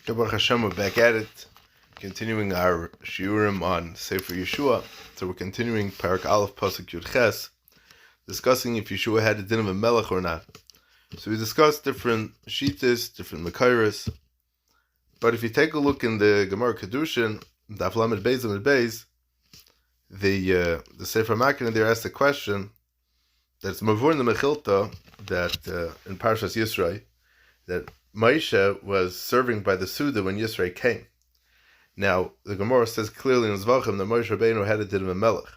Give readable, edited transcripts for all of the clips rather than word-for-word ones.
Baruch Hashem, we're back at it, continuing our shiurim on Sefer Yeshua. So we're continuing Parak Aleph Pasuk Yud Ches, discussing if Yeshua had a din of a melech or not. So we discussed different shittas, different mekayros. But if you take a look in the Gemara Kedushin, Daf Lamed Beis Lamed Beis, the Sefer Makin there asked the question that it's mavur in the Mechilta that in Parshas Yisrael that Moshe was serving by the Suda when Yisrael came. Now, the Gemara says clearly in Zvachim that Moshe Rabbeinu had a din of a melech.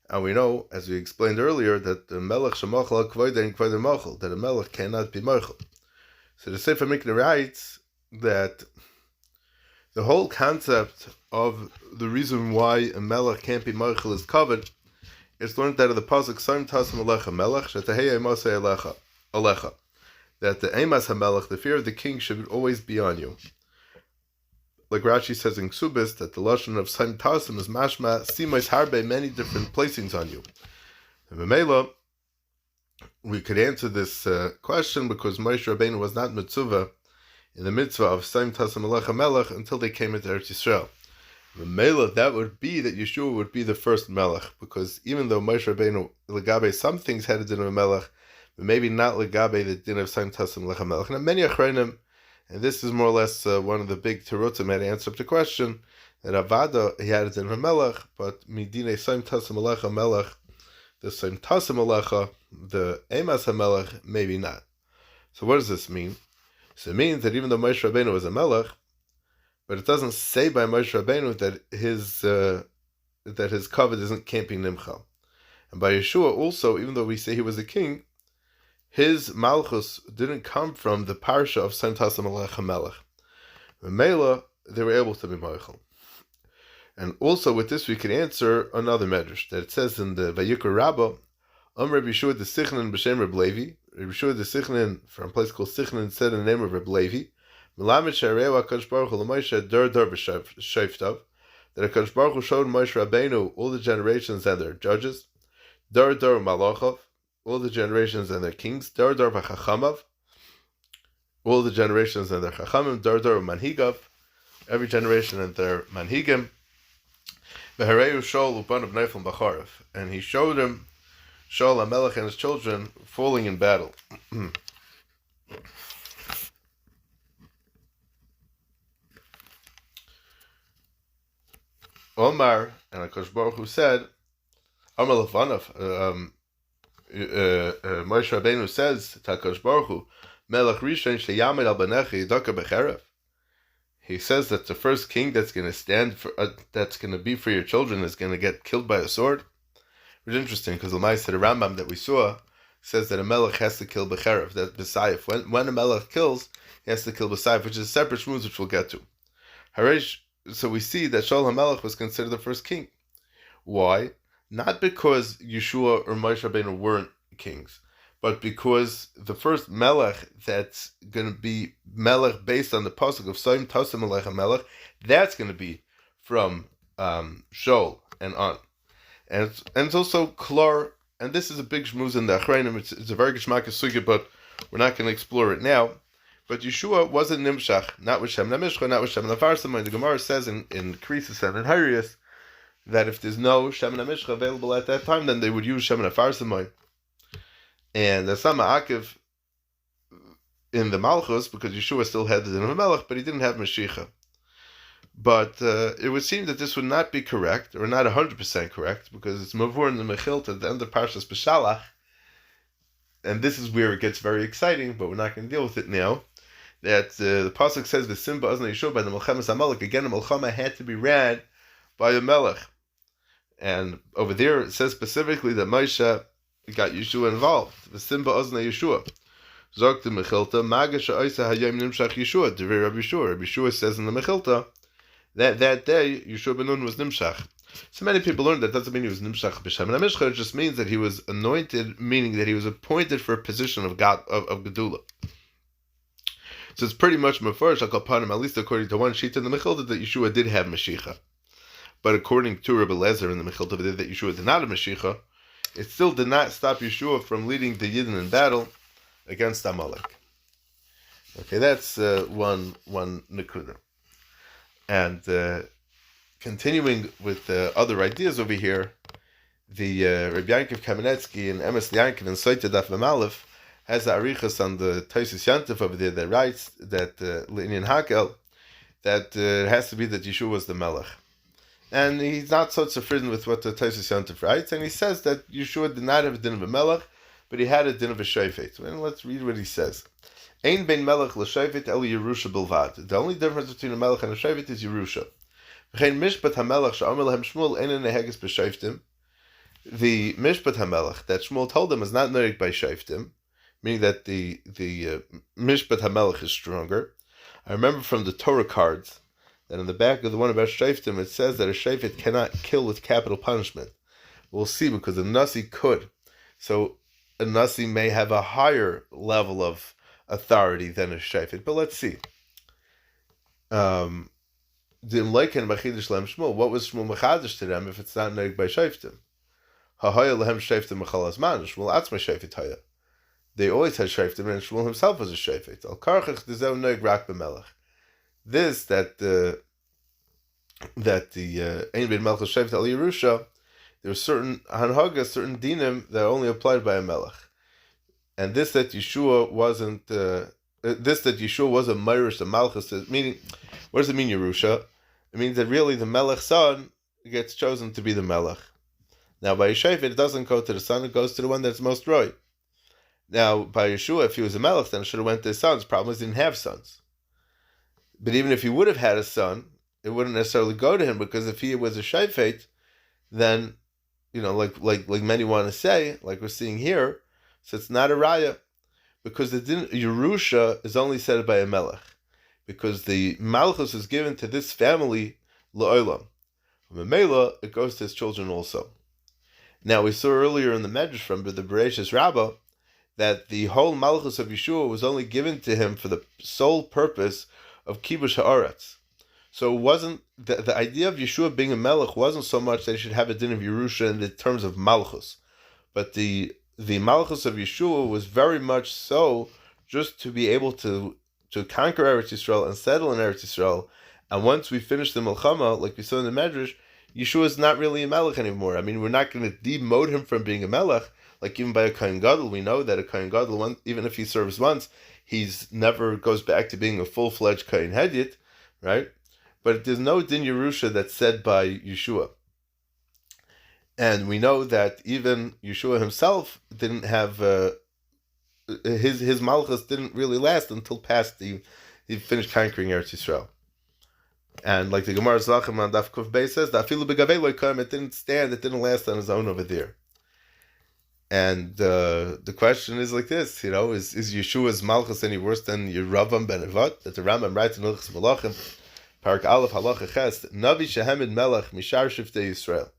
And we know, as we explained earlier, that the melech shemachal kvoida and kvoida machal, that a melech cannot be machal. So the Sefer Mikna writes that the whole concept of the reason why a melech can't be machal is covered is learned out of the pasuk Saim Tasam Alecha Melech Shetahei Emasei Alecha, that the Emas HaMelech, the fear of the king, should always be on you. Like Rashi says in Ksubis, that the lashon of Saim Tasam is mashma simais harbe, many different placings on you. And B'meila, we could answer this question because Moshe Rabbeinu was not mitzvah in the mitzvah of Saim Tasam Alecha Melech until they came into Eretz Yisrael. Mela, that would be that Yeshua would be the first melech, because even though Moshe Rabbeinu legabe some things had a din of a melech, but maybe not legabe the din of Saim Tasam Lecha Melech. Now many achreinim, and this is more or less one of the big terutzim had to answer up the question that Avada he had a din of a melech, but midine Saim Tasam Lecha Melech, the Saim Tasam Lecha, the Emas HaMelech, maybe not. So what does this mean? So it means that even though Moshe Rabbeinu was a melech, but it doesn't say by Moshe Rabbeinu that his covet can't be nimchal. And by Yeshua also, even though we say he was a king, his malchus didn't come from the parsha of Saim Tasam Alecha Melech. Mela, they were able to be meichel. And also with this we can answer another medrash that it says in the Vayikra Rabbah, Rabbi Yeshua the Sichnin b'shem Reb Levi. Rabbi Yeshua the Sichnin from a place called Sichnin said in the name of Reb Levi, that HaKadosh Baruch Hu showed Moshe Rabbeinu all the generations and their judges, Dar Malachov, all the generations and their kings, Dar V'Chachamav, all the generations and their Chachamim, Dar Manhigav, every generation and their Manhigim, V'Hareu Shaul Uban of Neifel B'Charev, and he showed him Shaul HaMelech and his children falling in battle. Omar and HaKadosh Baruch Hu said, Omar Lefanav, Moshe Rabbeinu says to HaKadosh Baruch Hu, Melech Rishon sheyamed al banecha yidaka b'cherev. He says that the first king that's going to stand for, that's going to be for your children is going to get killed by a sword. Which is interesting because the Ma'aseh Rambam that we saw says that a melech has to kill b'cherev, that b'sayif. When a melech kills, he has to kill b'sayif, which is a separate shmuz which we'll get to. Haresh. So we see that Shaul HaMelech was considered the first king. Why? Not because Yeshua or Moshe Rabbeinu weren't kings, but because the first melech that's going to be melech based on the pasuk of Saim Tasam Alecha Melech, that's going to be from Shaul and on. And it's also klar, and this is a big shmuz in the Achrayim, it's a very geshmakas sugya, but we're not going to explore it now. But Yeshua wasn't nimshach, not with Shem Namishcha, not with Shem Nafarsamai. The Gemara says in Krisis and in Harius that if there's no Shem Namishcha available at that time, then they would use Shem Nafarsamai. And there's some Akiv in the Malchus, because Yeshua still had the din of a melech, but he didn't have Mashiach. But it would seem that this would not be correct, or not 100% correct, because it's Mavur in the Mechilt at the end of Parshas B'Shalach, and this is where it gets very exciting, but we're not going to deal with it now. That the pasuk says the Simba Azna Yeshua by the Melchemes HaMelech. Again, the Melchama had to be ran by a Melech, and over there it says specifically that Moshe got Yeshua involved. The Simba Azna Yeshua. Zok the Mechilta Magasha Oisa Hayom Nimshach Yeshua. Devei Rabbi Yeshua. Rabbi Yeshua says in the Mechilta that day Yeshua ben Nun was Nimshach. So many people learned that doesn't mean he was Nimshach b'Shem Namishcha. It just means that he was anointed, meaning that he was appointed for a position of God of Gedula. So it's pretty much mefarish akapanim, at least according to one sheet in the Mechilta, that Yeshua did have Mashiach. But according to Rabbi Lezer in the Mechilta that Yeshua did not have Mashiach, it still did not stop Yeshua from leading the Yidden in battle against Amalek. Okay, that's one nekuda. And continuing with the other ideas over here, the Rabbi Yankov Kamenetsky and Emes Yankov and Soita Daf Mamalef has the arichas on the Tosis Yantif over there that writes that Le'inyan Hakel that it has to be that Yeshua was the Melech. And he's not so zufrieden with what the Tosis Yantif writes, and he says that Yeshua did not have a din of a Melech, but he had a din of a Shofet. And let's read what he says. Ein bein Melech l'Shofet el Yerusha bilvad. The only difference between a Melech and a Shofet is Yerusha. V'chein mishpat hamelech she'amar lehem Shmuel ein neheges b'shoftim. The mishpat hamelech that Shmuel told them is not norig by shoftim, meaning that the mishpat hamelech is stronger. I remember from the Torah cards that on the back of the one about shoftim it says that a shofet cannot kill with capital punishment. We'll see, because a nasi could. So a nasi may have a higher level of authority than a shofet. But let's see. What was Shmuel machadish to them if it's not norig by shoftim? They always had shoftim, and Shmuel himself was a shofet. This that the Ein Bein Melech Shofet Al Yerusha, there were certain hanhagas, certain dinim that are only applied by a melech, and this that Yeshua wasn't. This that Yeshua was a Meirish, the Malchus. Meaning, what does it mean, Yerusha? It means that really the melech's son gets chosen to be the melech. Now, by Yeshua, it doesn't go to the son, it goes to the one that's most right. Now, by Yeshua, if he was a melech, then it should have went to his sons. Problem is, he didn't have sons. But even if he would have had a son, it wouldn't necessarily go to him, because if he was a shofet, then, like many want to say, like we're seeing here, so it's not a raya, because the Yerusha is only said by a melech, because the malchus is given to this family la'olam. Memela, it goes to his children also. Now, we saw earlier in the Medrash from the Bereshis Rabbah that the whole Malchus of Yeshua was only given to him for the sole purpose of Kibush Haaretz. So it wasn't, the idea of Yeshua being a Melech wasn't so much that he should have a din of Yerusha in the terms of Malchus, but the Malchus of Yeshua was very much so just to be able to conquer Eretz Yisrael and settle in Eretz Yisrael. And once we finish the Milchama, like we saw in the Medrash, Yeshua is not really a melech anymore. I mean, we're not going to demote him from being a melech. Like even by a Kohen Gadol, we know that a Kohen Gadol, even if he serves once, he's never goes back to being a full-fledged Kohen Hedyot, right? But there's no din Yerusha that's said by Yeshua. And we know that even Yeshua himself didn't have, his malchus didn't really last until past he finished conquering Eretz Yisrael. And like the Gemara Zachim on Daf Kuf Beis says, it didn't stand, it didn't last on his own over there. And the question is like this, is Yeshua's malchus any worse than Yeravam ben Nevat? That the Rambam writes in Hilchos Malachim, Parak Aleph Halacha Ches, Navi Shehemed Melech Mishar Shiftei Yisrael.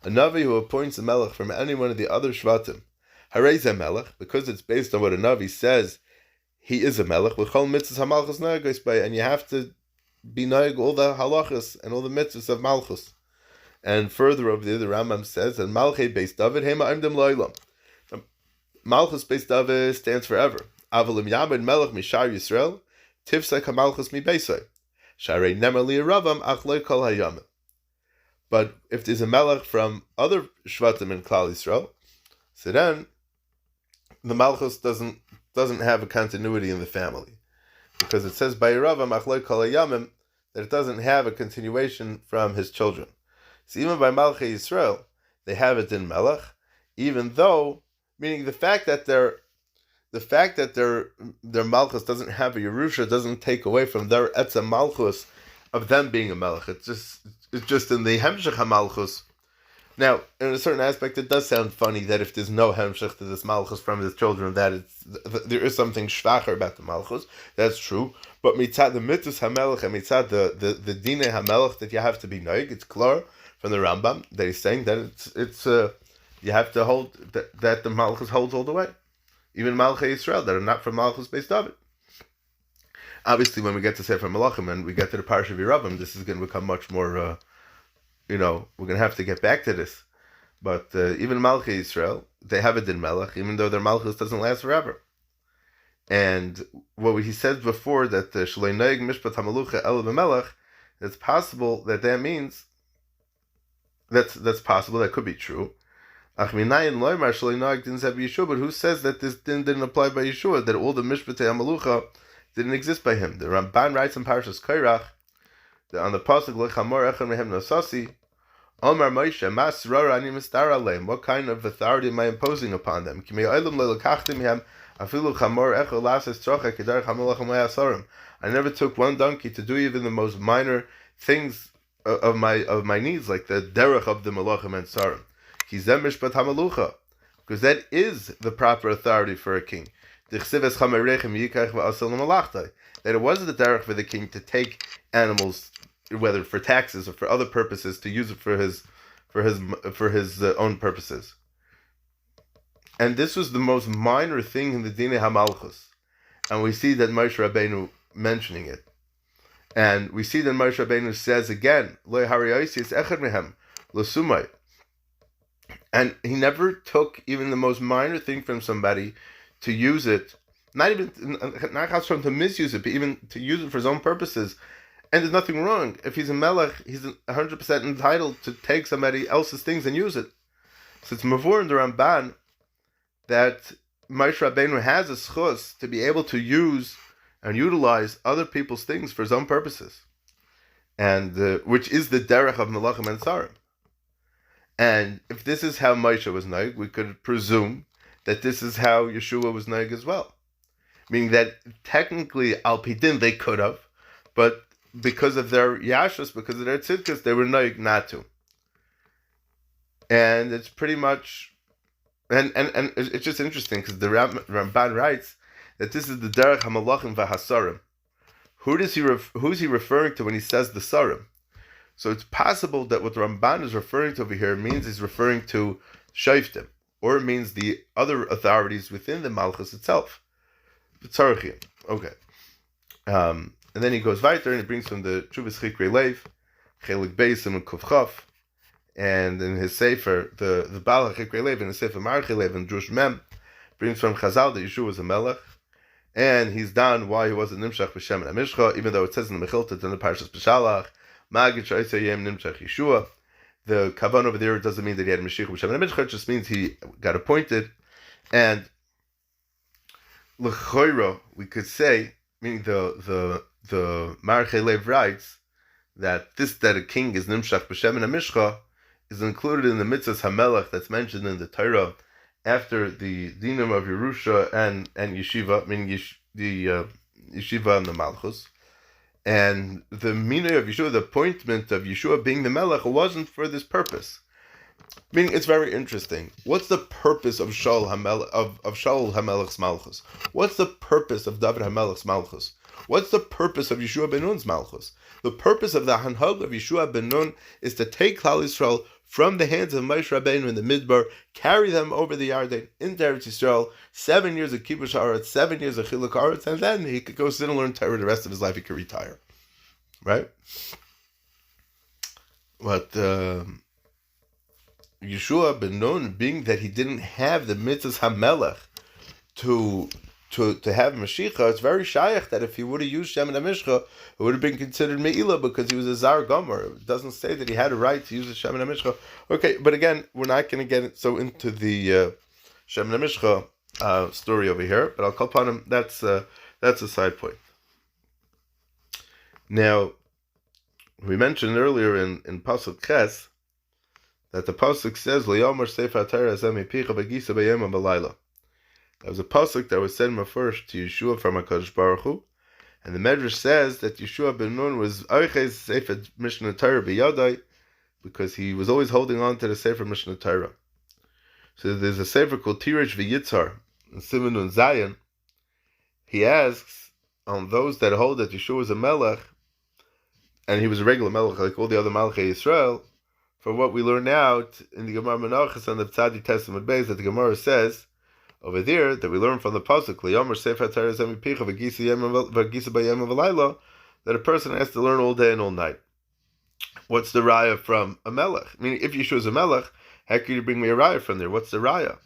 A Navi who appoints a Melech from any one of the other Shvatim. Harei Melech, because it's based on what a Navi says, he is a Melech, L'chol mitzvahs ha-malchus nagos by, and you have to be naig all the halachas and all the mitzvahs of Malchus. And further over there, the Rambam says, and Malchei Beis David, Hema Imdem Loilam. Malchus Beis David stands forever. Avalim Yamid Melech Mishar Yisrael, Tifsek HaMalchus Mi Beisai. Sharei Nemer Li'eravam, Ach Loi Kol HaYamim. But if there's a Melech from other Shvatim in Klal Yisrael, so then the Malchus doesn't have a continuity in the family. Because it says by Yeravam, Ach Loi Kol HaYamim, that it doesn't have a continuation from his children. So even by Malchei Yisrael, they have it in Melech, even though, meaning the fact that their Malchus doesn't have a Yerusha doesn't take away from their Etzem Malchus of them being a Melech. It's just in the Hemshech HaMalchus. Now, in a certain aspect, it does sound funny that if there's no Hemshech to this Malchus from his children, that there is something shvacher about the Malchus. That's true. But mitzad the mitzvahs HaMelech and mitzad the Dine HaMelech that you have to be noig, it's clear from the Rambam that he's saying that it's you have to hold that the Malchus holds all the way. Even Malchei Yisrael that are not from Malchus Beis David. Obviously, when we get to Sefer Malachim and we get to the Parsha of Yeravam, this is going to become much more, we're going to have to get back to this. But even Malchei Yisrael, they have a din Melech, even though their Malchus doesn't last forever. And what he said before, that the Shalei Noeg Mishpat HaMalucha El B'Melech, it's possible that means that's possible. That could be true. Ach minayin loymar Shalei Noeg didn't have Yeshua, but who says that this didn't apply by Yeshua? That all the Mishpat HaMalucha didn't exist by him. The Ramban writes in Parashas Kairach on the pasuk Lechamor Echad Mehem Nosasi, Omar Moshe Mas Rora Ani Mistar Aleim. What kind of authority am I imposing upon them? Ki me'olam le'lekachtim hem afilu chamor echad lases trocha kedar chamelach asarim. I never took one donkey to do even the most minor things of my needs, like the derech of the malachim and sarim. Ki zeh mishpat hamalucha, because that is the proper authority for a king. That it wasn't the derech for the king to take animals, whether for taxes or for other purposes, to use it for his own purposes. And this was the most minor thing in the Dinei HaMalchus, and we see that Moshe Rabbeinu mentioning it, and we see that Moshe Rabbeinu says again, Lo hariyos echad mehem l'sumai, and he never took even the most minor thing from somebody to use it, not from to misuse it, but even to use it for his own purposes. And there's nothing wrong. If he's a melech, he's 100% entitled to take somebody else's things and use it. So it's mavur in the Ramban that Moshe Rabbeinu has a schus to be able to use and utilize other people's things for his own purposes, and which is the derech of melachim and tzarim. And if this is how Moshe was noig, we could presume that this is how Yeshua was noig as well. Meaning that technically, al pidin, they could have, but because of their yashus, because of their tzidkus, they were noig not to. And it's pretty much, and it's just interesting because the Ramban writes that this is the derech hamalachim v'hasarim. Who's he referring to when he says the sarim? So it's possible that what the Ramban is referring to over here means he's referring to shayftim, or it means the other authorities within the malchus itself. Okay. And then he goes weiter and he brings from the Chuvas Chikrei Leiv, Chelik Beisim and Kufchaf, and in his Sefer, the Baal Chikrei Leiv, in his Sefer Marchei Leiv and Drush Mem, brings from Chazal that Yeshua was a melech, and he's done why he wasn't Nimshach B'Shem and Amishcha, even though it says in the Mechilta, in the Parashas B'Shalach, Magid Sh'Aisayim Nimshach Yeshua. The Kavan over there doesn't mean that he had Mashiach B'Shem and Amishcha, it just means he got appointed, and L'choiro, we could say, meaning the Marchei Leiv writes that a king is Nimshach B'Shem and Amishcha is included in the mitzvahs Hamelech that's mentioned in the Torah after the dinim of Yerusha and Yeshiva, meaning the Yeshiva and the Malchus. And the meaning of Yeshua, the appointment of Yeshua being the Melech, wasn't for this purpose. Meaning, it's very interesting. What's the purpose of Shaul HaMelech's Malchus? What's the purpose of David HaMelech's Malchus? What's the purpose of Yeshua ben Nun's Malchus? The purpose of the Hanhag of Yeshua ben Nun is to take Klal Yisrael from the hands of Moshe Rabbeinu in the Midbar, carry them over the Yarden into Eretz Yisrael, 7 years of Kibush Haaretz, 7 years of Chiluk Haaretz, and then he could go sit and learn Torah the rest of his life. He could retire, right? But Yeshua ben Nun, being that he didn't have the mitzvahs HaMelech to have Mashiach, it's very shaykh that if he would have used Shem and Amishcha, it would have been considered Me'ilah because he was a Zar Gomer. It doesn't say that he had a right to use the Shem and Amishcha. Okay, but again, we're not going to get so into the Shem and Amishcha story over here, but I'll call upon him. That's a side point. Now, we mentioned earlier in Pasuk Ches that the Pasuk says, L'yomer Sefer HaTorah Zeh Mipicha V'gisa B'yom B'layla. That was a pasuk that was sent first to Yeshua from HaKadosh Baruch Hu, and the Medrash says that Yeshua ben Nun was Oiches Sefer Mishnah Torah b'Yadai because he was always holding on to the Sefer Mishnah Torah. So there's a Sefer called Tirish v'Yitzhar in Siman Nun Zayin. He asks on those that hold that Yeshua was a Melech, and he was a regular Melech like all the other Malchei Yisrael, for what we learn out in the Gemara Menachos and the Tzadi Testament Beis that the Gemara says over there that we learn from the pasuk L'yomer Sefer HaTorah Zeh Mipicha V'gisa B'yom V'layla, that a person has to learn all day and all night. What's the raya from a melech? I mean, if Yeshua is a melech, how can you bring me a raya from there? What's the raya?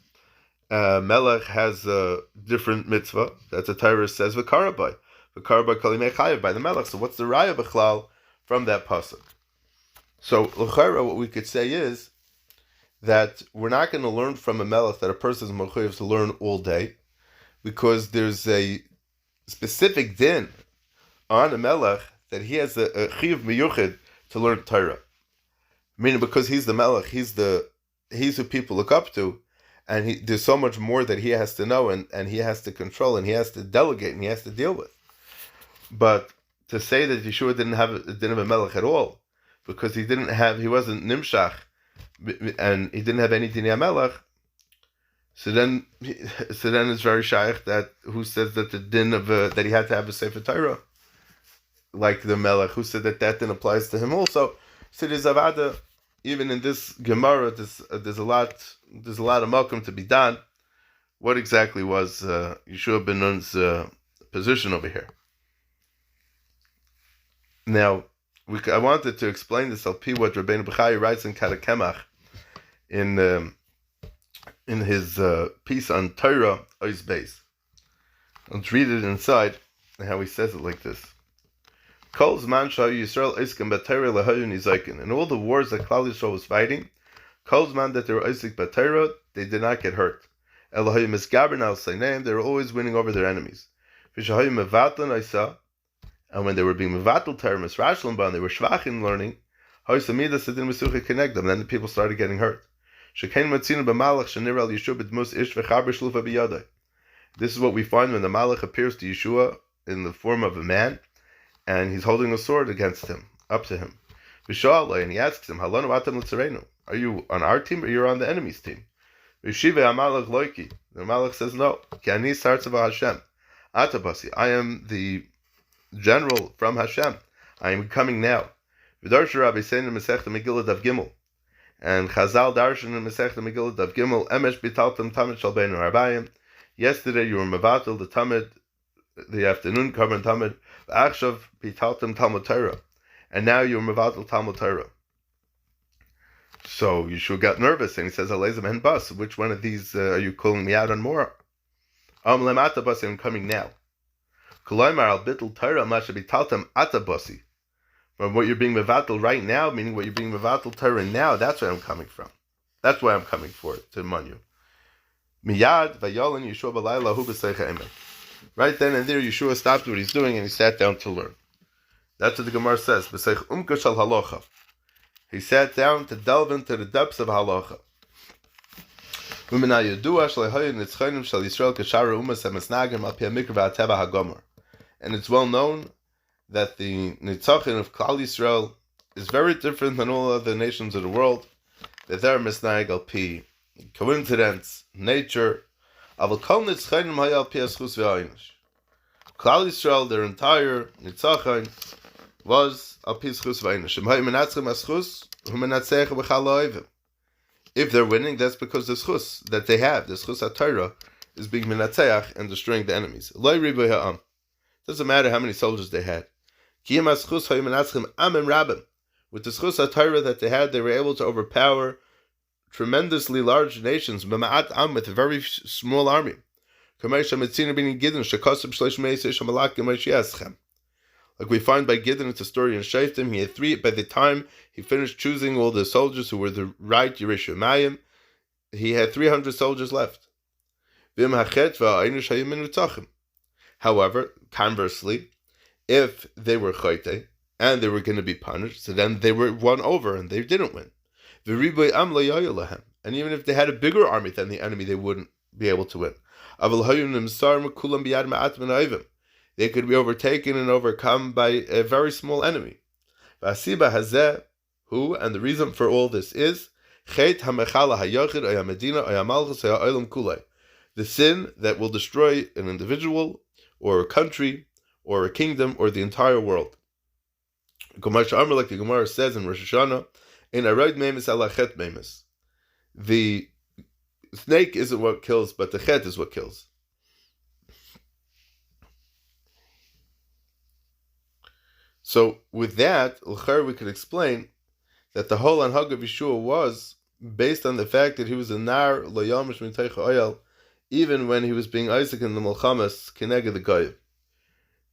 Melech has a different mitzvah that the Torah says v'karabai kalimei chayav by the Melech. So what's the raya b'chlal from that pasuk? So l'chayra, what we could say is that we're not going to learn from a Melech that a person is mechuyev to learn all day, because there's a specific din on a Melech that he has a chiyuv miyuchid to learn Torah. Meaning, because he's the Melech, he's who people look up to, and there's so much more that he has to know, and he has to control, and he has to delegate, and he has to deal with. But to say that Yeshua didn't have a Melech at all, because he wasn't Nimshach, and he didn't have any Dinei Melech, so then it's very shaykh that who says that the din of that he had to have a Sefer Torah, like the Melech, who said that din applies to him also. So there's avada, even in this Gemara, there's a lot of malkum to be done. What exactly was Yeshua ben Nun's position over here? Now, I wanted to explain this al pi what Rabbeinu Bechai writes in Karakemach in his piece on Torah Ois Beis. Let's read it inside and how he says it like this. Kol zman shayu Yisrael oiskim b'Torah lehayu nizaken. In all the wars that Klal Yisrael was fighting, kol zman that they were oisik b'Torah, they did not get hurt. Elohayu misgaber al seineim, they were always winning over their enemies. V'shahayu mevatlan oisa, and when they were being mevatel Torah misrashlan ba, and they were shvach in learning, hoisamida sedin mesuche kenegdam, then the people started getting hurt. Shekain matzina b'malach shenir al Yeshua b'dmus ish v'chaber shlufa b'yadai. This is what we find when the Malach appears to Yeshua in the form of a man, and he's holding a sword against him, up to him. And he asks him, are you on our team or you're on the enemy's team? The Malach says, no. I am the general from Hashem. I am coming now. And Chazal darshan in Masechta Megillah Dav Gimel, Emesh bitaltem tamid shal beinu arbayim. Yesterday you were mevatel the tamid, the afternoon covering tamid. V'achshav bitaltem Talmud Torah, and now you're mevatel Talmud Torah. So Yeshua got nervous and he says, "Alezim and bus. Which one of these are you calling me out on more?" Lemata basi, I'm coming now. Kolaymar al bittul Torah masha bitaltem atabasi. From what you're being mevatel right now, meaning what you're being mevatel Torah now. That's where I'm coming from. That's why I'm coming for it, to Manu. Miyad vayolin Yeshua b'layla hu b'seicha emek. Right then and there, Yeshua stopped what he's doing and he sat down to learn. That's what the Gemara says. He sat down to delve into the depths of halacha. And it's well known that the Nitzachim of Klal Yisrael is very different than all other nations of the world. That they're misnag al pi coincidence, nature. Klal Yisrael, their entire Nitzachon was al pi schus v'einish. If they're winning, that's because the schus that they have, the schus HaTorah, is being menatzeach and destroying the enemies. Doesn't matter how many soldiers they had. With the schus HaTorah that they had, they were able to overpower tremendously large nations with a very small army. Like we find by Gideon, it's a story in Shaftim. He had 3. By the time he finished choosing all the soldiers who were the right Yerushalayim, he had 300 soldiers left. However, conversely, if they were chayte and they were going to be punished, so then they were won over and they didn't win. And even if they had a bigger army than the enemy, they wouldn't be able to win. They could be overtaken and overcome by a very small enemy. And the reason for all this is the sin that will destroy an individual or a country or a kingdom or the entire world. Like the Gemara says in Rosh Hashanah, in Arod Memes ala Chet Memes. The snake isn't what kills, but the chet is what kills. So with that, we could explain that the whole anhag of Yeshua was based on the fact that he was a nar layamish minteicha oyel, even when he was being Isaac in the Milchamas Kenega the Goyim.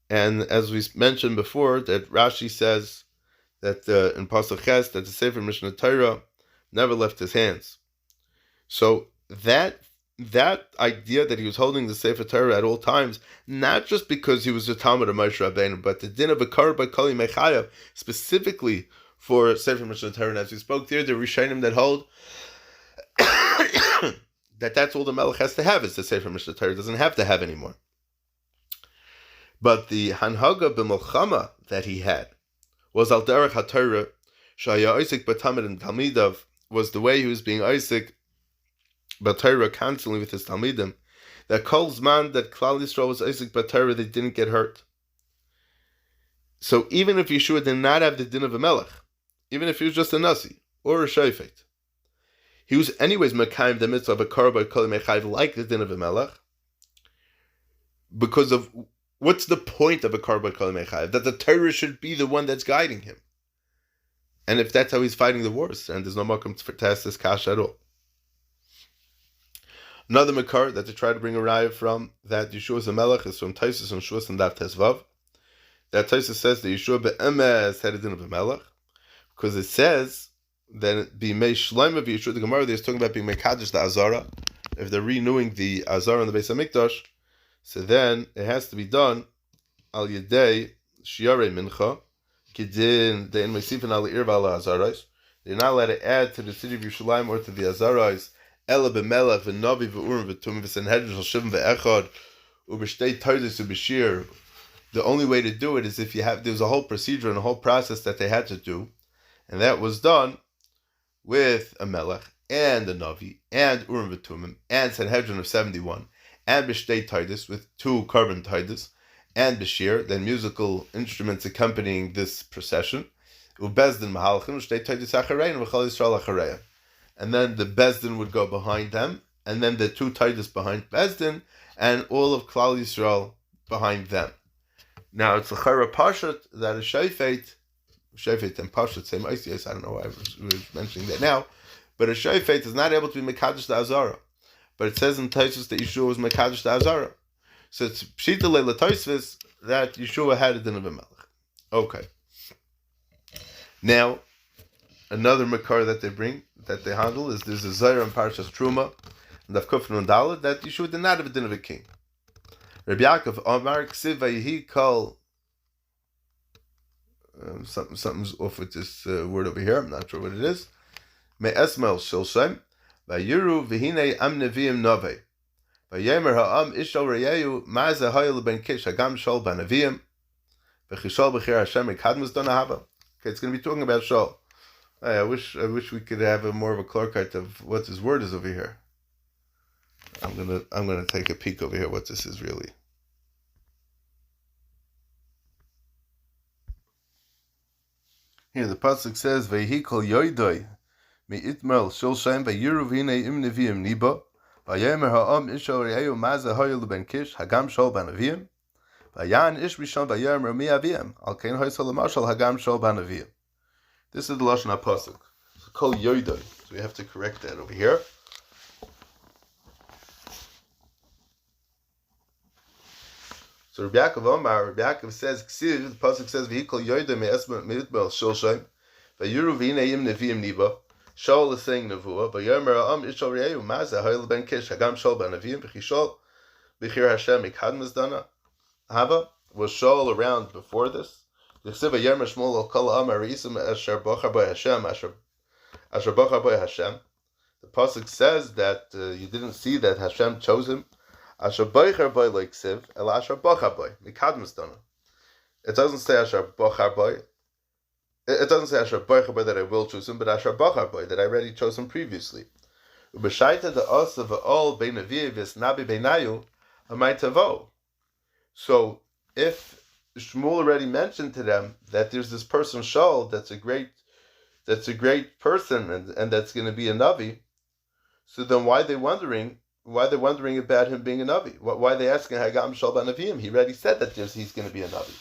And as we mentioned before, that Rashi says that in Pasuk Ches that the Sefer Mishnah Torah never left his hands. So that idea that he was holding the Sefer Torah at all times, not just because he was a Talmud of Moshe Rabbeinu, but the din of a Kar by Kali Mechayav, specifically for Sefer Mishnah Torah. And as we spoke there, the Rishonim that hold that's all the Melech has to have is the Sefer Mishnah Torah. It doesn't have to have anymore. But the Hanhaga b'Milchama that he had was Al Derech HaTorah, Shaya Isaac B'Tamid and Talmidav, was the way he was being Isaac B'Torah constantly with his Talmidim, that Kol Zman that Klal Yisrael was Isaac B'Torah, they didn't get hurt. So even if Yeshua did not have the din of a Melech, even if he was just a Nasi or a Shofet, he was anyways Mekayim the mitzvah of a Korban Kol Mechayv like the din of a Melech, because of what's the point of a Korban Kol Mechayv? That the Torah should be the one that's guiding him. And if that's how he's fighting the wars, and there's no makom to ask this kasha at all. Another makar that they try to bring a raya from that Yeshua is a melech is from Taisus and Shuas and Daf Tesvav. That Taisus says that Yeshua be'emes had a din of a melech, because it says that be mei shleim of Yeshua. The Gemara there is talking about being mekadosh the azara. If they're renewing the azara in the Beis Hamikdash, so then it has to be done al yedei shiarei mincha kidin dein meisifin al irva al azarais. They're not allowed to add to the city of Yerushalayim or to the azarais ela b'melech v'navi v'urim v'tumim v'senhedrin shal shivim v'echad u'b'shtei tardis u'b'shir. The only way to do it is if you have, there's a whole procedure and a whole process that they had to do, and that was done with a melech and a navi and urim v'tumim and senhedrin of 71 and b'shtei tardis with 2 carbon tardis and b'shir, then musical instruments accompanying this procession. U'bezdin mahalchin u'shtei tardis acharein v'chal Yisrael acharein. And then the bezdin would go behind them, and then the 2 tardis behind bezdin, and all of Klal Yisrael behind them. Now it's a chara pashat that a shofet and pashat same ICS. I don't know why I was mentioning that now, but a shofet is not able to be mekadosh the azara. But it says in Taisus that Yeshua was mekadosh the azara. So it's pshita leila Taisus that Yeshua had a din of a melech. Okay. Now another makar that they bring, that they handle, is there's a zayra in Parshas Truma and Kufn and Dalet that Yeshua did not have a din of a king. Rabbi Yaakov Omar Ksiv Vayihi Kol. Something's off with this word over here. I'm not sure what it is. Me Esmael Shilshem Vayiru Vihine Am Neviim Nove Vayemer Ha'am Ishal Reyehu Maza Hayel Ben Kish Hagam Shol Ben Neviim V'Chishol B'Chir Hashem Ekadmus Dona Hava. Okay, it's going to be talking about Shol. I wish we could have more of a clarkite of what this word is over here. I'm gonna take a peek over here what this is really. Here the pasuk says, "Vehi kol yoidoi mi itmel shel shem vayiru v'hinei im neviim niba vayemer ha'am ishol re'eu maza hayel ben kish hagam shol ben neviim vayan ish rishon vayemer mi avim al kein hoysel mashal hagam shol ben neviim." This is the lashon pasuk. So kol yoidoi. So we have to correct that over here. So Rabbi Yaakov says, the pasuk says, "V'hikol yoyde me'esma me'itbel shilshem, v'yuru v'hineyim neviim niba." Shaul is saying nevuah, v'yomer ha'am ishol re'eu maza hayel ben kish hagam shol ben neviim v'chishol b'chir Hashem ikadmas dana. Hava, was Shaul around before this? The chsiv v'yomer shmuel al kol ha'am harisim asher bachar by Hashem asher bachar by Hashem. The pasuk says that you didn't see that Hashem chose him. Asher boicher boy like siv, el asher bochar boy mikadmus dana. It doesn't say asher bochar boy. It doesn't say asher boicher boy that I will choose him, but asher bochar boy that I already chose him previously. Ubeshaita the osa v'ol bein aviv vis nabi beinayu amaitavo. So if Shmuel already mentioned to them that there's this person Shaul that's a great person and that's going to be a navi, so then why are they wondering about him being a Navi? Why are they asking Hagam Shal Ben Neviim? He already said that he's going to be a Navi.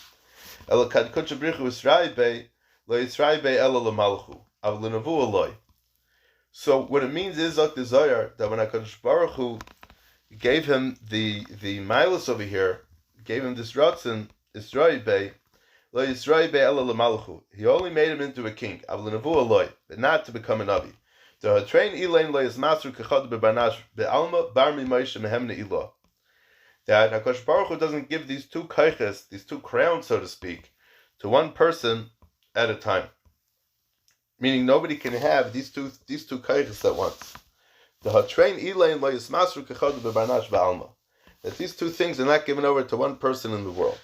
So what it means is, that when HaKadosh Baruch Hu gave him the milus over here, gave him this ratzon, Israel Bey, lo Yisrael Bey ela l'malchu. He only made him into a king, avle nevuah loy, but not to become a navi. The hatrain ilain lo yismasru kechad bebanash be'alma bar mi Moshe mehemne ilah. That HaKadosh Baruch Hu doesn't give these two kaiches, these two crowns, so to speak, to one person at a time. Meaning nobody can have these two kaiches at once. The hatrain ilain lo yismasru kechad bebanash be'alma. That these two things are not given over to one person in the world.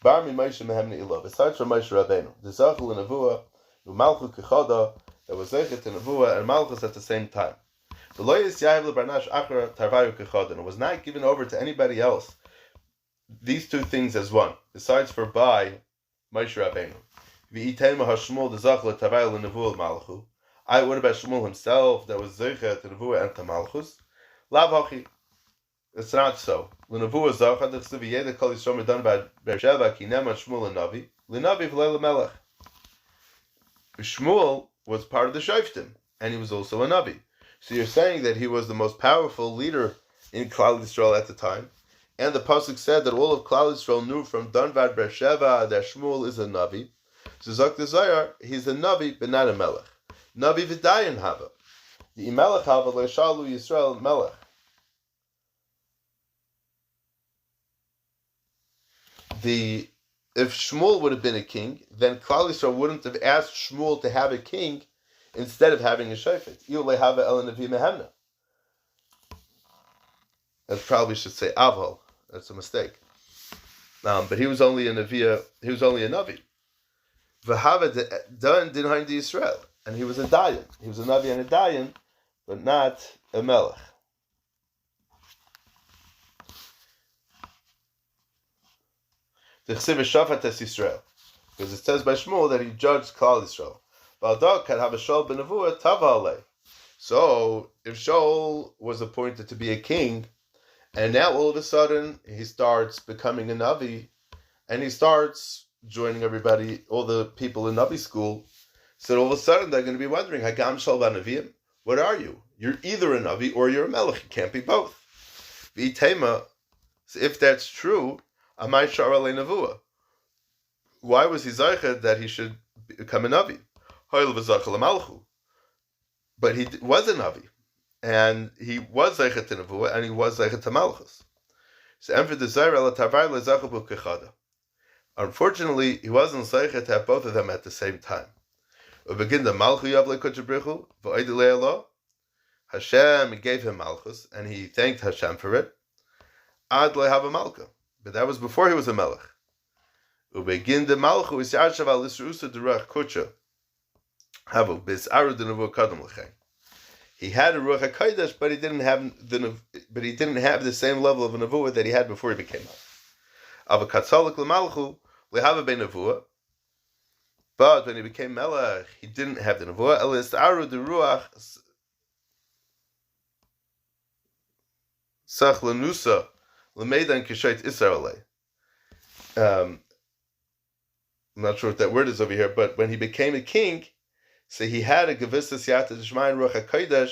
Bar mi Moshe mehemne ilah. Besides from Moshe Rabbeinu, the zachul and nevuah, u'malchu kechada, that was zeichet and nevuah and malchus at the same time. The loyis yahiv lebarnash achra tarvayu kechada, and it was not given over to anybody else. These two things as one, besides for by Moshe Rabbeinu. V'itema hashmul the zachul tarvayu lenevuah malchu. What about Shmuel himself that was zeichet and nevuah and malchus? Lav hachi. It's not so. L'nevuah zachar the chsiv yeda kol yisrael done by Beersheba ki neman Shmuel and Navi l'Navi v'lei l'melech. Shmuel was part of the Shoftim, and he was also a Navi. So you're saying that he was the most powerful leader in Klal Yisrael at the time, and the pasuk said that all of Klal Yisrael knew from Donvad Beersheba that Shmuel is a Navi. So Zok the Zohar, he's a Navi but not a Melech. Navi v'dayan hava. The Melech hava le'shalu Yisrael Melech. If Shmuel would have been a king, then Klal Yisrael wouldn't have asked Shmuel to have a king instead of having a shofet. That probably should say Avol. That's a mistake. But he was only a Navi. He was only a Navi. V'hava dan din hain di Yisrael, and he was a Dayan. He was a Navi and a Dayan, but not a Melech. The Chsiv Shafat es Yisrael, because it says by Shmuel that he judged Klal Yisrael. V'aldak had have a Shaul ben Nevuah tava alei. So if Shaul was appointed to be a king, and now all of a sudden he starts becoming a Navi, and he starts joining everybody, all the people in Navi school, so all of a sudden they're going to be wondering, Hagam Shal Vanavim, what are you? You're either a Navi or you're a Melech. You can't be both. V'itema, so if that's true, Amai Shar Alei Nevuah. Why was he Zayched that he should become a Navi? Hoil v'Zachal Malchu. But he was a Navi, and he was Zayched to Nevuah, and he was Zayched to Malchus. So Emfer Desire Ala Tarvar LeZachal B'Kechada. Unfortunately, he wasn't Zayched to have both of them at the same time. Ubegin the Malchu Yav LeKodebrichu v'Oidei Allah. Hashem gave him Malchus, and he thanked Hashem for it. Ad LeHava Malka. But that was before he was a Melech. Ubegin the Malchu is Yarshav al Yisrusa Derach Kucha. Havu bis Aru the Nevuah Kadam L'Chein. He had a Ruach HaKodesh, but he didn't have the same level of a Nevuah that he had before he became Melech. Avakatzalik l'Malchu leHava be Nevuah. But when he became Melech, he didn't have the Nevuah. Elis Aru the Ruach Sach Lenusa. I'm not sure what that word is over here, but when he became a king, so he had a Gevisa Siyata D'Shmayin Ruach HaKodesh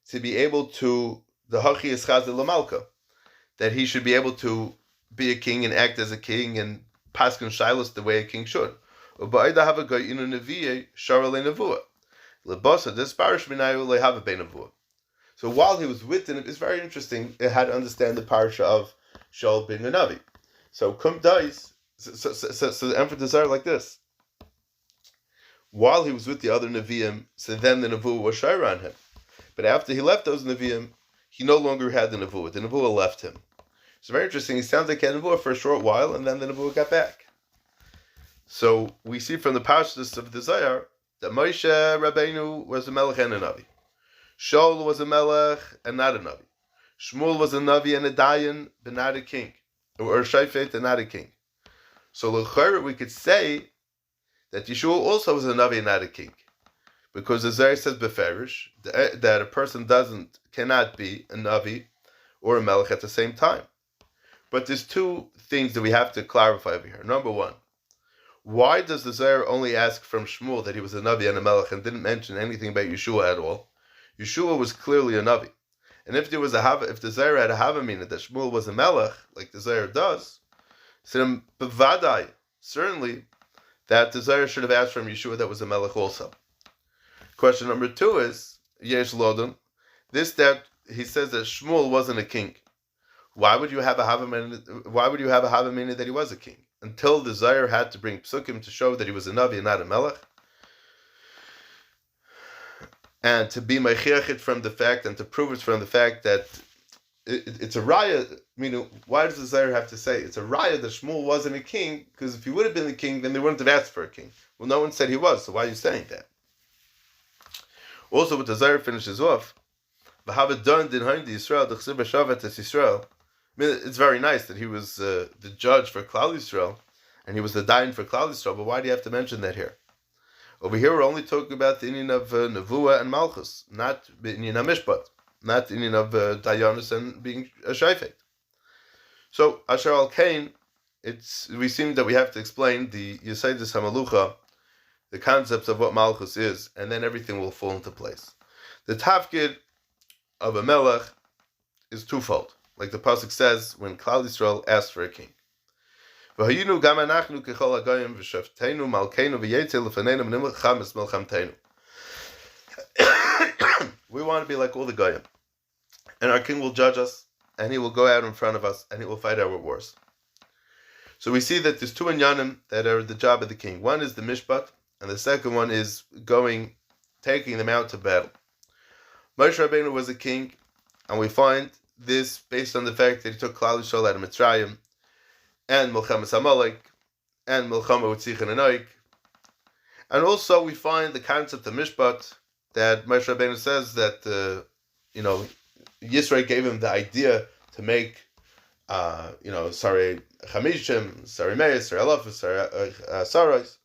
to be able to, the Hachi Eschaz L'Malka, that he should be able to be a king and act as a king and paskin shilas the way a king should. U'ba'ida have a guy in a neviye shara le'nevuah. Lebasa disparish minayu le'hava be'nevuah. So while he was with them, it's very interesting. It had to understand the parsha of Shaul being a Navi. So Kum dies. So the emphasis are like this. While he was with the other Nevi'im, so then the Nevuah was Shaira on him. But after he left those Nevi'im, he no longer had the Nevuah. The Nevuah left him. It's very interesting. He sounds like he had Nevuah for a short while, and then the Nevuah got back. So we see from the parshas of the Zayar that Moshe Rabbeinu was a Melech and a Navi. Shaul was a Melech and not a Navi. Shmuel was a Navi and a Dayan, but not a king. Or a Shofet and not a king. So l'chayr we could say that Yeshua also was a Navi and not a king. Because the Zayar says beferish, that a person cannot be a Navi or a Melech at the same time. But there's two things that we have to clarify over here. Number one, why does the Zayar only ask from Shmuel that he was a Navi and a Melech and didn't mention anything about Yeshua at all? Yeshua was clearly a Navi. And if there was if the Zayir had a Havamina that Shmuel was a Melech, like the Zayir does, so then bevadai, certainly, that the Zayir should have asked from Yeshua that was a Melech also. Question number 2 is, Yesh Lodon, this that he says that Shmuel wasn't a king. Why would you have a Havamina that he was a king? Until the Zayir had to bring psukim to show that he was a Navi and not a Melech, and to be meichiachit from the fact, and to prove it from the fact that it's a raya. Meaning, why does the Zayir have to say it's a raya that Shmuel wasn't a king? Because if he would have been the king, then they wouldn't have asked for a king. Well, no one said he was, so why are you saying that? Also, what the Zayir finishes off, Yisrael. I mean, it's very nice that he was the judge for Klal Yisrael, and he was the dayan for Klal Yisrael. But why do you have to mention that here? Over here, we're only talking about the inyan of Nevuah and Malchus, not the inyan of Mishpat, not the inyan of Dayanus and being a Shayfet. So, Asher al Kain, we seem that we have to explain the Yesodus HaMalucha, the concepts of what Malchus is, and then everything will fall into place. The tafkid of a Melech is twofold, like the pasuk says when Klal Yisrael asked for a king. We want to be like all the goyim, and our king will judge us, and he will go out in front of us, and he will fight our wars. So we see that there's 2 inyanim that are the job of the king. One is the mishpat, and the second one is taking them out to battle. Moshe Rabbeinu was a king, and we find this based on the fact that he took Klal Yisrael out of Mitzrayim, and Milchemes Amalek, and Milchama with Sichon and Oik. And also we find the concept of Mishpat, that Moshe Rabbeinu says that, Yisrael gave him the idea to make, Sarei Chamishim, Sarei Meis, Sarei Alafis, Sarei Sarais.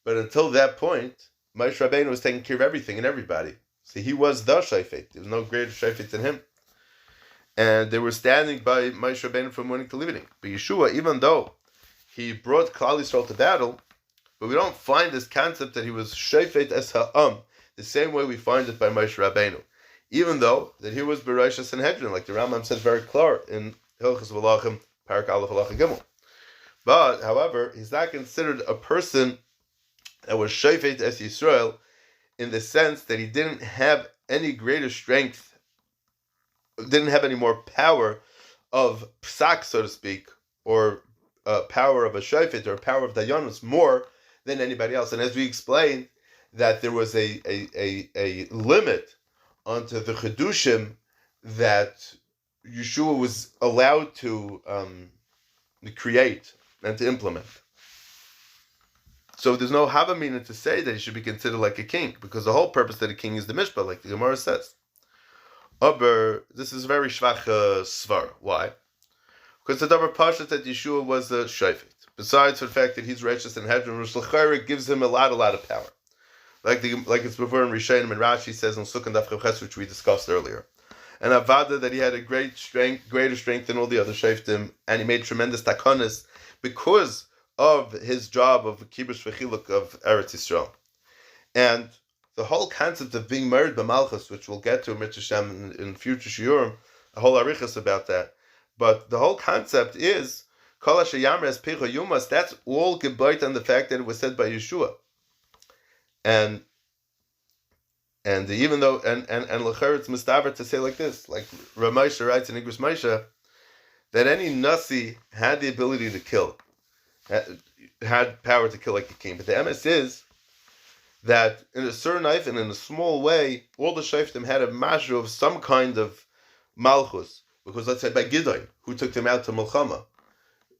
But until that point, Moshe Rabbeinu was taking care of everything and everybody. So he was the Shayfet. There was no greater Shayfet than him. And they were standing by Moshe Rabbeinu from morning till evening. But Yeshua, even though he brought Klal Yisrael to battle, but we don't find this concept that he was Shayfet es ha'am, the same way we find it by Moshe Rabbeinu. Even though that he was Bereishis Sanhedrin, like the Rambam says very clear in Hilchos V'lachim, Parak Aleph Halacha Gimel. But, however, he's not considered a person that was Shayfet es Yisrael in the sense that he didn't have any greater strength, didn't have any more power of psak, so to speak, or power of a shayfet or power of dayanus more than anybody else. And as we explained, that there was a limit onto the chedushim that Yeshua was allowed to create and to implement. So there's no havamina to say that he should be considered like a king, because the whole purpose of the king is the mishpah, like the Gemara says. Aber, this is very shvach svar. Why? Because the davar pashat that Yeshua was a shayfet. Besides the fact that he's righteous and Hedron, Rosh L'chaira gives him a lot of power. Like it's before in Rishonim and Rashi says in Sukkot Daf Ches, which we discussed earlier. And Avada, that he had a greater strength than all the other shayftim, and he made tremendous takonis because of his job of kibush v'chiluk of Eretz Yisrael. And the whole concept of being married by Malchus, which we'll get to in future shiurim, a whole arichas about that. But the whole concept is Kol Asher Yamra Es Picha Yumas. That's all gebayt on the fact that it was said by Yeshua. And even though l'cher it's mistaver to say like this, like Rav Moshe writes in Igros Moshe, that any nasi had the ability to kill, had power to kill like the king. But the MS is that in a certain knife and in a small way, all the shayftim had a mashu of some kind of malchus. Because let's say by Gidon, who took them out to Milchama,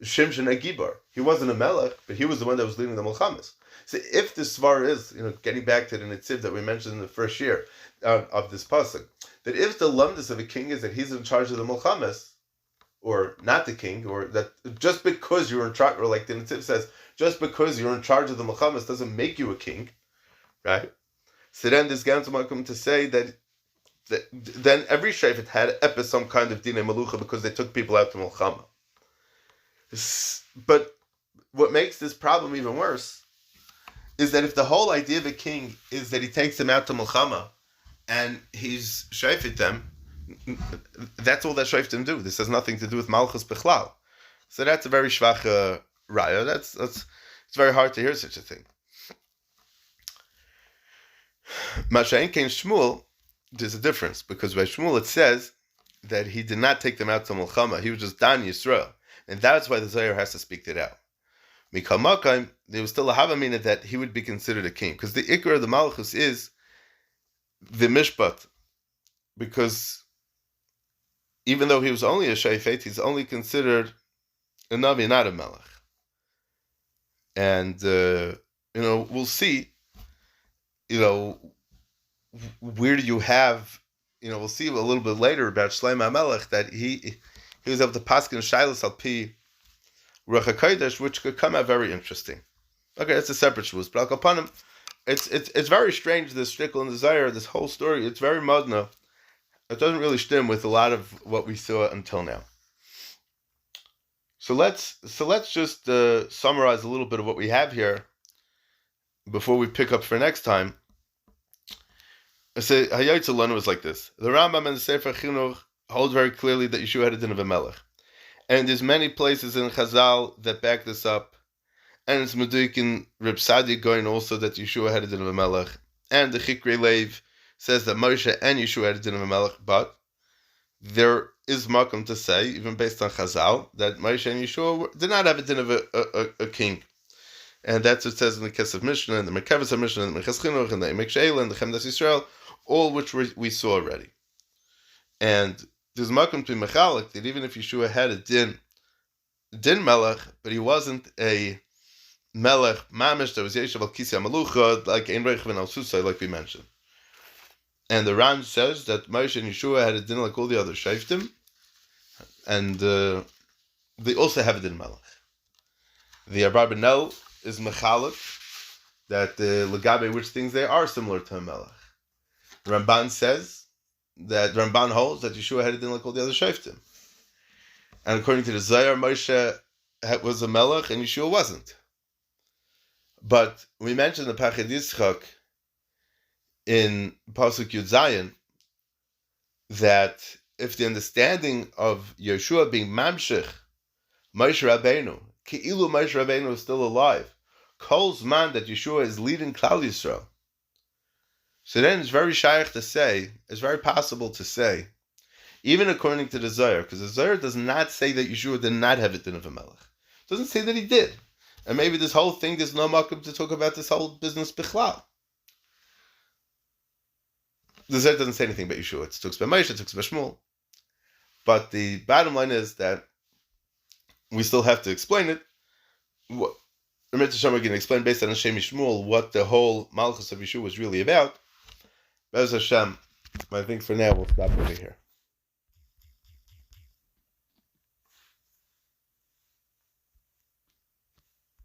Shimshon Agibar, he wasn't a melech, but he was the one that was leading the Milchamas. So if the svar is, getting back to the Nitziv that we mentioned in the first year of this pasuk, that if the lumdus of a king is that he's in charge of the Milchamas, or not the king, or that just because you're in charge, or like the Nitziv says, just because you're in charge of the Milchamas doesn't make you a king, right? So then this Gans Malkum to say that then every shayfet had some kind of dinei malucha because they took people out to Milchama. But what makes this problem even worse is that if the whole idea of a king is that he takes them out to Milchama and he's shayfet them, That's all that Shoftim do. This has nothing to do with Malchus Bechlal. So that's a very schwach raya. It's very hard to hear such a thing. Masha'en Kein Shmuel, there's a difference, because by Shmuel it says that he did not take them out to Mulchama. He was just Dan Yisrael. And that's why the Zohar has to speak it out. Mikal Makayim, there was still a Havamina that he would be considered a king. Because the Ikar of the Malchus is the Mishpat. Because even though he was only a Shayfet, he's only considered a Navi, not a Melech. And, we'll see, where do you have, we'll see a little bit later about Shlomo HaMelech that he was able to paskin Shailas al Pi Ruach HaKodesh, which could come out very interesting. Okay, it's a separate shvus, but upon him, it's very strange, this shtickle and desire, this whole story. It's very modna. It doesn't really stem with a lot of what we saw until now. So let's just summarize a little bit of what we have here before we pick up for next time. I say Hayotze Lanu was like this. The Rambam and the Sefer Chinuch hold very clearly that Yeshua had a din of a melech. And there's many places in Chazal that back this up. And it's Meduik in Reb Sadi going also that Yeshua had a din of a melech. And the Chikri Lev says that Moshe and Yeshua had a din of a melech. But there is makom to say, even based on Chazal, that Moshe and Yeshua did not have a din of a king. And that's what it says in the Kesef Mishnah, and the Merkavas Mishnah, and the Meches Chinuch, and the Emek Sheila, and the Chemdas Yisrael, all which we saw already. And there's makom to be mechalik that even if Yeshua had a din melech, but he wasn't a melech mamish that was yeshav al kisei malucha like ein reichven al susay, like we mentioned. And the Ran says that Moshe and Yeshua had a din like all the other shayftim, and they also have a din melech. The Abarbanel is mechalik that legabe which things they are similar to a melech. Ramban says that Ramban holds that Yeshua had a din like all the other shayftim. And according to the Zohar, Moshe was a melech and Yeshua wasn't. But we mentioned the Pachid Yitzchak in Pasuk Yud Zayin that if the understanding of Yeshua being Mamshech, Moshe Rabbeinu, Ke'ilu Moshe Rabbeinu is still alive, calls man that Yeshua is leading Klal Yisrael. So then it's very shaykh to say, it's very possible to say, even according to the Zohar, because the Zohar does not say that Yeshua did not have a din of a melech. It doesn't say that he did. And maybe this whole thing, there's no makom to talk about this whole business bichlal. The Zohar doesn't say anything about Yeshua. It talks about Moshe, it talks about Shmuel. But the bottom line is that we still have to explain it. Amir Tashem are going to explain based on Hashem Shmuel what the whole Malchus of Yeshua was really about. Bez Hashem, I think for now we'll stop over here.